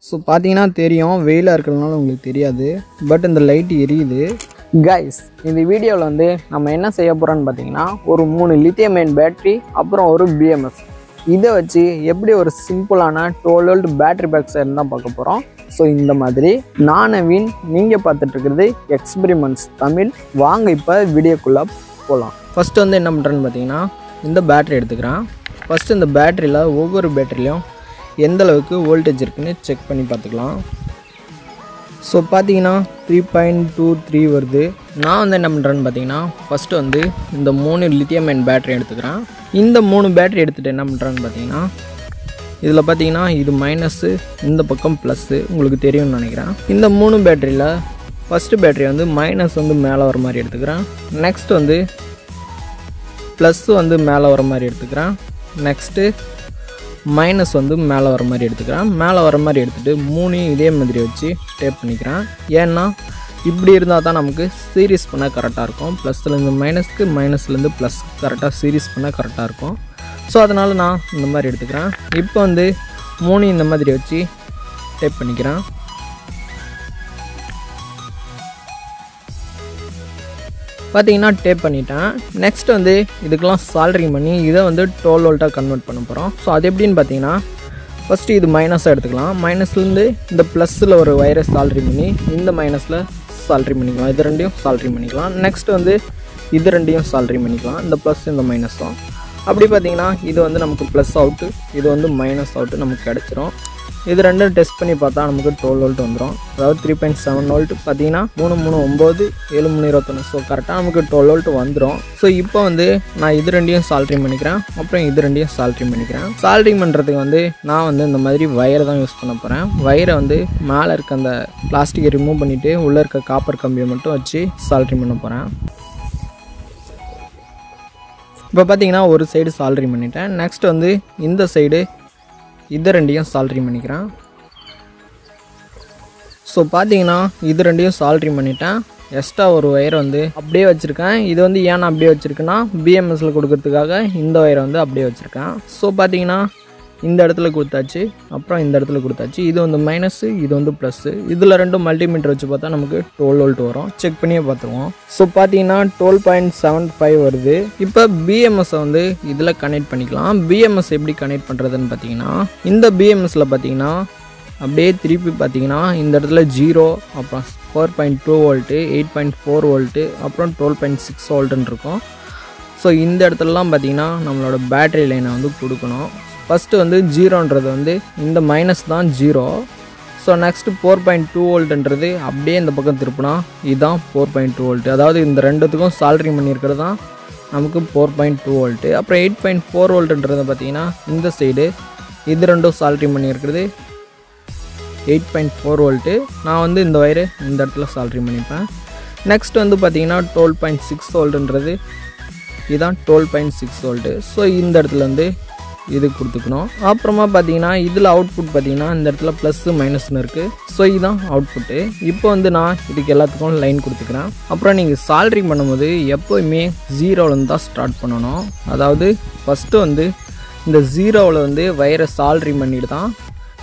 So பார்த்தீங்கன்னா தெரியும், வெயிலாக இருக்கிறதுனால உங்களுக்கு தெரியாது. பட் இந்த லைட் எரியுது. கைஸ், இந்த வீடியோவில் வந்து நம்ம என்ன செய்ய போகிறோன்னு பார்த்தீங்கன்னா, ஒரு 3 லித்தியம் அயன் பேட்ரி, அப்புறம் ஒரு BMS, இதை வச்சு எப்படி ஒரு சிம்பிளான 12 வோல்ட் பேட்ரி பேக் சைடு தான் பார்க்க போகிறோம். ஸோ இந்த மாதிரி நான் நவீன், நீங்கள் பார்த்துட்டு இருக்கிறது எக்ஸ்பெரிமெண்ட்ஸ் தமிழ். வாங்க இப்போ வீடியோக்குள்ளே போகலாம். ஃபஸ்ட்டு வந்து என்ன பண்ணுறேன்னு பார்த்தீங்கன்னா, இந்த பேட்ரி எடுத்துக்கிறேன். ஃபஸ்ட்டு இந்த பேட்டரியில் ஒவ்வொரு பேட்டரிலையும் எந்த அளவுக்கு வோல்டேஜ் இருக்குன்னு செக் பண்ணி பார்த்துக்கலாம். ஸோ பார்த்தீங்கன்னா 3.23 வருது. நான் வந்து என்ன பண்ணுறேன்னு பார்த்தீங்கன்னா, ஃபஸ்ட்டு வந்து இந்த 3 லித்தியம் அயன் பேட்டரி எடுத்துக்கிறேன். இந்த 3 பேட்டரி எடுத்துகிட்டு என்ன பண்ணுறேன்னு பார்த்தீங்கன்னா, இதில் பார்த்தீங்கன்னா இது மைனஸு, இந்த பக்கம் ப்ளஸ்ஸு, உங்களுக்கு தெரியும்னு நினைக்கிறேன். இந்த 3 பேட்டரியில் ஃபஸ்ட்டு பேட்டரி வந்து மைனஸ் வந்து மேலே வர மாதிரி எடுத்துக்கிறேன். நெக்ஸ்ட் வந்து ப்ளஸ் வந்து மேலே வர மாதிரி எடுத்துக்கிறேன். நெக்ஸ்ட்டு மைனஸ் வந்து மேலே வர மாதிரி எடுத்துக்கிறேன். மேலே வர மாதிரி எடுத்துகிட்டு 3 இதே மாதிரி வச்சு டேப் பண்ணிக்கிறேன். ஏன்னா இப்படி இருந்தால் தான் நமக்கு சீரீஸ் பண்ண கரெக்டாக இருக்கும். ப்ளஸ்லேருந்து மைனஸ்க்கு, மைனஸ்லேருந்து ப்ளஸ் கரெக்டாக சீரீஸ் பண்ண கரெக்டாக இருக்கும். ஸோ அதனால் நான் இந்த மாதிரி எடுத்துக்கிறேன். இப்போ வந்து 3 இந்த மாதிரி வச்சு டேப் பண்ணிக்கிறேன். பார்த்தீங்கன்னா டேப் பண்ணிட்டேன். நெக்ஸ்ட் வந்து இதுக்கெல்லாம் சால்ட்ரிங் பண்ணி இதை வந்து 12 வோல்ட்டாக கன்வெர்ட் பண்ண போகிறோம். ஸோ அது எப்படின்னு பார்த்தீங்கன்னா, ஃபஸ்ட்டு இது மைனஸாக எடுத்துக்கலாம். மைனஸ்லேருந்து இந்த ப்ளஸில் ஒரு வயரை சால்ட்ரிங் பண்ணி இந்த மைனஸில் சால்ட்ரிங் பண்ணிக்கலாம். இது ரெண்டையும் சால்ட்ரிங் பண்ணிக்கலாம். நெக்ஸ்ட் வந்து இது ரெண்டையும் சால்ட்ரிங் பண்ணிக்கலாம், இந்த ப்ளஸ் இந்த மைனஸும். அப்படி பார்த்தீங்கன்னா இது வந்து நமக்கு ப்ளஸ் அவுட்டு, இது வந்து மைனஸ் அவுட்டு நமக்கு கிடச்சிரும். இது ரெண்டும் டெஸ்ட் பண்ணி பார்த்தா நமக்கு 12 வோல்ட் வந்துடும். அதாவது 3.7 வோல்ட். பார்த்தீங்கன்னா 3 3 9 7 3 21. ஸோ கரெக்டாக நமக்கு 12 வோல்ட் வந்துடும். ஸோ இப்போ வந்து நான் இது ரெண்டையும் சால்ட்ரிங் பண்ணிக்கிறேன். அப்புறம் இது ரெண்டையும் சால்ட்ரிங் பண்ணிக்கிறேன். சால்ட்ரிங் பண்ணுறதுக்கு வந்து நான் வந்து இந்த மாதிரி வயரை தான் யூஸ் பண்ண போகிறேன். வயரை வந்து மேலே இருக்க அந்த பிளாஸ்டிக்கை ரிமூவ் பண்ணிவிட்டு உள்ளே இருக்க காப்பர் கம்பியை மட்டும் வச்சு சால்ட்ரிங் பண்ண போகிறேன். இப்போ பார்த்தீங்கன்னா ஒரு சைடு சால்ட்ரிங் பண்ணிட்டேன். நெக்ஸ்ட் வந்து இந்த சைடு இது ரெண்டையும் சால்ட்ரிங் பண்ணிக்கிறேன். ஸோ பார்த்தீங்கன்னா இது ரெண்டையும் சால்ட்ரிங் பண்ணிட்டேன். எக்ஸ்ட்ரா ஒரு ஒயரை வந்து அப்படியே வச்சுருக்கேன். இது வந்து ஏன் அப்படியே வச்சுருக்கேன்னா, BMSல கொடுக்கறதுக்காக இந்த ஒயரை வந்து அப்படியே வச்சுருக்கேன். ஸோ பார்த்தீங்கன்னா இந்த இடத்துல கொடுத்தாச்சு, அப்புறம் இந்த இடத்துல கொடுத்தாச்சு. இது வந்து மைனஸு, இது வந்து ப்ளஸ்ஸு. இதில் ரெண்டும் மல்டிமீட்டர் வச்சு பார்த்தா நமக்கு 12 வோல்ட் வரும். செக் பண்ணியே பார்த்துருவோம். ஸோ பார்த்தீங்கன்னா 12.75 வருது. இப்போ BMSை வந்து இதில் கனெக்ட் பண்ணிக்கலாம். BMS எப்படி கனெக்ட் பண்ணுறதுன்னு பார்த்தீங்கன்னா, இந்த BMSல பார்த்தீங்கன்னா அப்படியே திருப்பி பார்த்தீங்கன்னா இந்த இடத்துல 0, அப்புறம் 4.2 வோல்ட்டு, 8.4 வோல்ட்டு, அப்புறம் 12.6 வோல்ட்டுன்னு இருக்கும். ஸோ இந்த இடத்துலலாம் பார்த்தீங்கன்னா நம்மளோட பேட்டரி லைனை வந்து கொடுக்கணும். ஃபஸ்ட்டு வந்து 0ன்றது வந்து இந்த மைனஸ் தான் 0. ஸோ நெக்ஸ்ட்டு 4.2 வோல்ட்டுன்றது அப்படியே இந்த பக்கம் திருப்பினா இதுதான் 4.2 வோல்ட்டு. அதாவது இந்த ரெண்டுத்துக்கும் சால்ட்ரிங் பண்ணியிருக்கிறது தான் நமக்கு 4.2 வோல்ட்டு. அப்புறம் 8.4 வோல்ட்டுன்றது பார்த்திங்கன்னா இந்த சைடு இது ரெண்டும் சால்ட்ரிங் பண்ணியிருக்கிறது 8.4 வோல்ட்டு. நான் வந்து இந்த வயரு இந்த இடத்துல சால்ட்ரிங் பண்ணிப்பேன். நெக்ஸ்ட் வந்து பார்த்திங்கன்னா 12.6 வோல்ட்டுன்றது இதுதான் 12.6 வோல்ட்டு. ஸோ இந்த இடத்துல வந்து இது கொடுத்துக்கணும். அப்புறமா பார்த்தீங்கன்னா இதில் அவுட்புட் பார்த்தீங்கன்னா இந்த இடத்துல ப்ளஸ்ஸு மைனஸ்னு இருக்குது. ஸோ இதுதான் அவுட்புட்டு. இப்போ வந்து நான் இதுக்கு எல்லாத்துக்கும் லைன் கொடுத்துக்கிறேன். அப்புறம் நீங்கள் சால்ட்ரிங் பண்ணும்போது எப்போயுமே 0லேருந்து தான் ஸ்டார்ட் பண்ணணும். அதாவது ஃபஸ்ட்டு வந்து இந்த 0வில் வந்து வயரை சால்ட்ரிங் பண்ணிட்டு தான்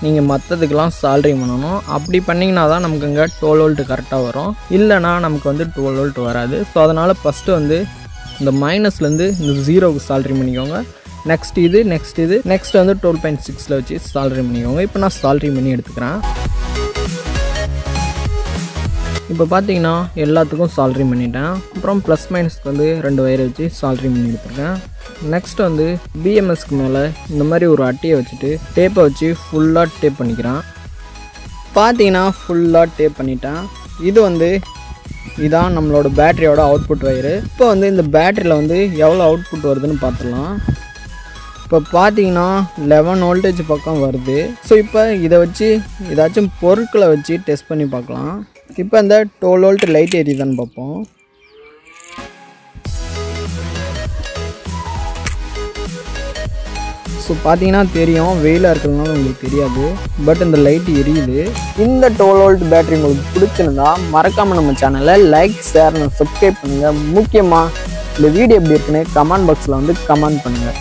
நீங்கள் மற்றதுக்கெலாம் சால்ட்ரிங் பண்ணணும். அப்படி பண்ணிங்கன்னா தான் நமக்கு இங்கே 12 வோல்ட் கரெக்டாக வரும். இல்லைனா நமக்கு வந்து 12 வோல்ட் வராது. ஸோ அதனால் ஃபஸ்ட்டு வந்து இந்த மைனஸ்லேருந்து இந்த 0க்கு சால்ட்ரிங் பண்ணிக்கோங்க. நெக்ஸ்ட் இது, நெக்ஸ்ட் வந்து 12.6ல் வச்சு சால்ட்ரிங் பண்ணிக்கோங்க. இப்போ நான் சால்ட்ரிங் பண்ணி எடுத்துக்கிறேன். இப்போ பார்த்தீங்கன்னா எல்லாத்துக்கும் சால்ட்ரிங் பண்ணிட்டேன். அப்புறம் ப்ளஸ் மைனஸ்க்கு வந்து 2 வயரை வச்சு சால்ட்ரிங் பண்ணி எடுத்துருக்கேன். நெக்ஸ்ட் வந்து BMSக்கு மேலே இந்த மாதிரி ஒரு அட்டையை வச்சுட்டு டேப்பை வச்சு ஃபுல்லாக டேப் பண்ணிக்கிறேன். பார்த்தீங்கன்னா ஃபுல்லாக டேப் பண்ணிட்டேன். இது வந்து இதான் நம்மளோட பேட்டரியோட அவுட்புட் வயரு. இப்போ வந்து இந்த பேட்டரியில் வந்து எவ்வளோ அவுட்புட் வருதுன்னு பார்த்துடலாம். இப்போ பார்த்தீங்கன்னா 11 வோல்டேஜ் பக்கம் வருது. ஸோ இப்போ இதை வச்சு ஏதாச்சும் பொருட்களை வச்சு டெஸ்ட் பண்ணி பார்க்கலாம். இப்போ இந்த 12 வோல்ட் லைட் எரியுதான்னு பார்ப்போம். ஸோ பார்த்தீங்கன்னா தெரியும், வெயிலாக இருக்கிறதுனால உங்களுக்கு தெரியாது. பட் இந்த லைட் எரியுது. இந்த 12 வோல்ட் பேட்டரி உங்களுக்கு பிடிச்சிருந்தா மறக்காமல் நம்ம சேனலை லைக், ஷேர், சப்ஸ்கிரைப் பண்ணுங்கள். முக்கியமாக இந்த வீடியோ எப்படி இருக்குன்னு கமெண்ட் பாக்ஸில் வந்து கமெண்ட் பண்ணுங்கள்.